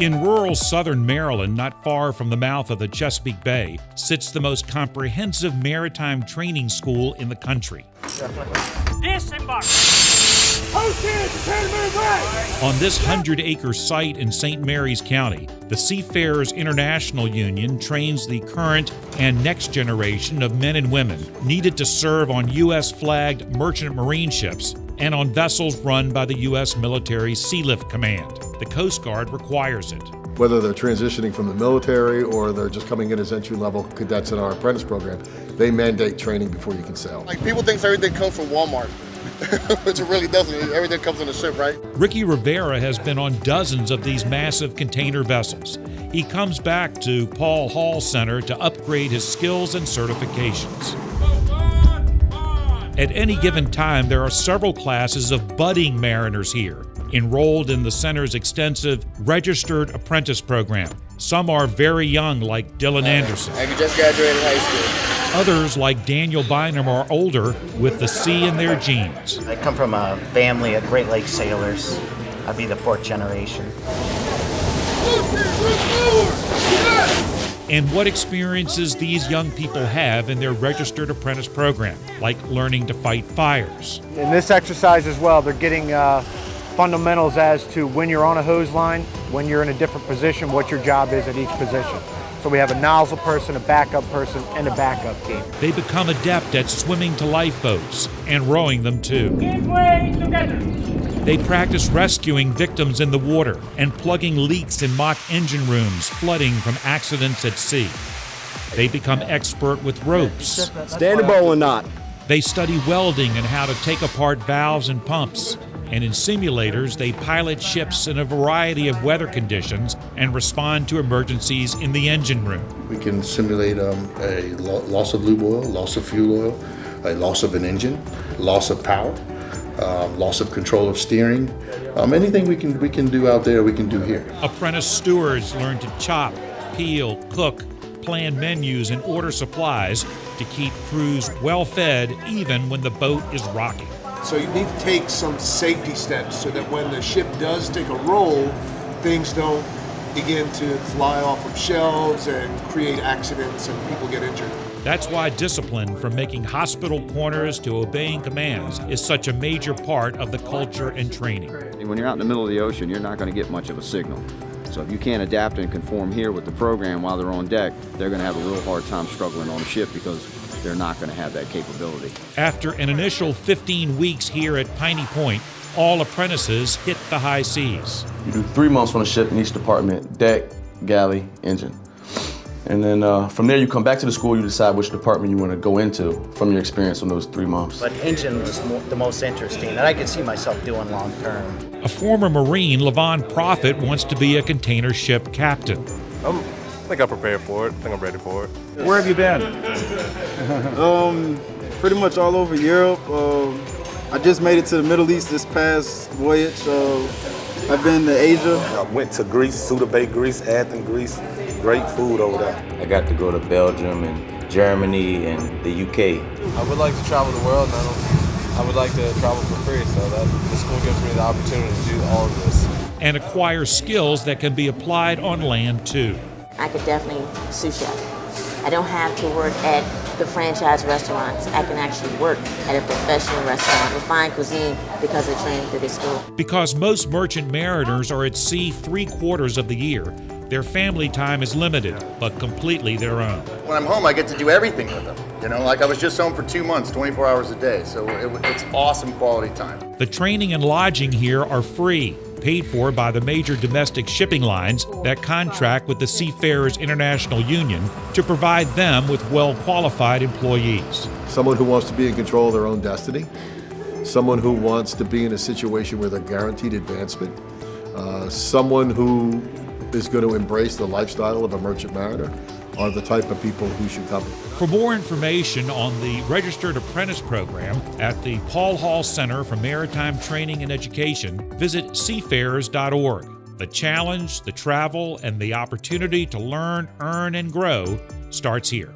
In rural southern Maryland, not far from the mouth of the Chesapeake Bay, sits the most comprehensive maritime training school in the country. Disembark! On this 100-acre site in St. Mary's County, the Seafarers International Union trains the current and next generation of men and women needed to serve on U.S.-flagged merchant marine ships and on vessels run by the U.S. Military Sealift Command. The Coast Guard requires it. Whether they're transitioning from the military or they're just coming in as entry-level cadets in our apprentice program, they mandate training before you can sail. Like, people think everything comes from Walmart, which it really doesn't. Everything comes on a ship, right? Ricky Rivera has been on dozens of these massive container vessels. He comes back to Paul Hall Center to upgrade his skills and certifications. At any given time, there are several classes of budding mariners here, enrolled in the center's extensive registered apprentice program. Some are very young, like Dylan Anderson. I just graduated high school. Others, like Daniel Bynum, are older, with the sea in their genes. I come from a family of Great Lakes sailors. I'd be the fourth generation. And what experiences these young people have in their registered apprentice program, like learning to fight fires. In this exercise as well, they're getting fundamentals as to when you're on a hose line, when you're in a different position, what your job is at each position. So we have a nozzle person, a backup person, and a backup team. They become adept at swimming to lifeboats and rowing them too. Give way together! They practice rescuing victims in the water and plugging leaks in mock engine rooms, flooding from accidents at sea. They become expert with ropes. Stand the bowling knot. They study welding and how to take apart valves and pumps. And in simulators, they pilot ships in a variety of weather conditions and respond to emergencies in the engine room. We can simulate a loss of lube oil, loss of fuel oil, a loss of an engine, loss of power, loss of control of steering. Anything we can do out there, we can do here. Apprentice stewards learn to chop, peel, cook, plan menus, and order supplies to keep crews well fed even when the boat is rocking. So you need to take some safety steps so that when the ship does take a roll, things don't begin to fly off of shelves and create accidents and people get injured. That's why discipline, from making hospital corners to obeying commands, is such a major part of the culture and training. When you're out in the middle of the ocean, you're not going to get much of a signal. So if you can't adapt and conform here with the program while they're on deck, they're going to have a real hard time struggling on the ship because they're not going to have that capability. After an initial 15 weeks here at Piney Point, all apprentices hit the high seas. You do 3 months on a ship in each department: deck, galley, engine. And then from there you come back to the school, you decide which department you want to go into from your experience on those 3 months. But engine was the most interesting, and I could see myself doing long term. A former Marine, Levon Prophet, wants to be a container ship captain. I think I'm prepared for it. I think I'm ready for it. Where have you been? Pretty much all over Europe. I just made it to the Middle East this past voyage. I've been to Asia. I went to Greece, Suda Bay, Greece, Athens, Greece. Great food over there. I got to go to Belgium and Germany and the UK. I would like to travel the world, and I would like to travel for free, so that the school gives me the opportunity to do all of this. And acquire skills that can be applied on land too. I could definitely sous chef. I don't have to work at the franchise restaurants. I can actually work at a professional restaurant with fine cuisine because of training through this school. Because most merchant mariners are at sea 3/4 of the year, their family time is limited, but completely their own. When I'm home, I get to do everything with them. You know, like I was just home for 2 months, 24 hours a day. So it's awesome quality time. The training and lodging here are free, paid for by the major domestic shipping lines that contract with the Seafarers International Union to provide them with well-qualified employees. Someone who wants to be in control of their own destiny, someone who wants to be in a situation where they're guaranteed advancement, someone who is going to embrace the lifestyle of a merchant mariner are the type of people who should come. For more information on the Registered Apprentice Program at the Paul Hall Center for Maritime Training and Education, visit seafarers.org. The challenge, the travel, and the opportunity to learn, earn, and grow starts here.